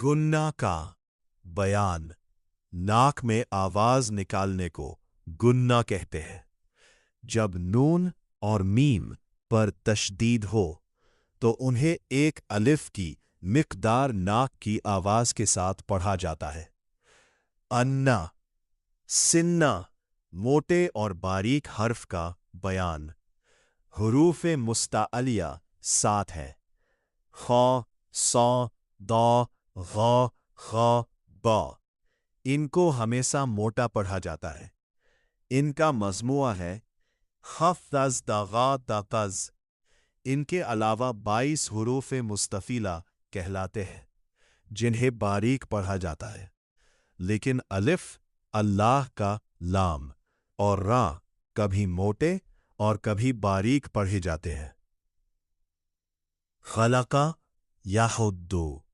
गुन्ना का बयान, नाक में आवाज निकालने को गुन्ना कहते हैं। जब नून और मीम पर तशदीद हो तो उन्हें एक अलिफ की मिकदार नाक की आवाज के साथ पढ़ा जाता है। अन्ना, सिन्ना, मोटे और बारीक हर्फ का बयान। हुरूफ़े मुस्ताअलिया 7 है। ख, सौ, दौ, गौ, ख, बा। इनको हमेशा मोटा पढ़ा जाता है। इनका मजमुआ है खफ दज दगा दकज। इनके अलावा 22 हुरूफ़े मुस्तफ़ीला कहलाते हैं जिन्हें बारीक पढ़ा जाता है, लेकिन अलिफ अल्लाह का लाम और रा कभी मोटे और कभी बारीक पढ़े जाते हैं। खलका याहुद्दू,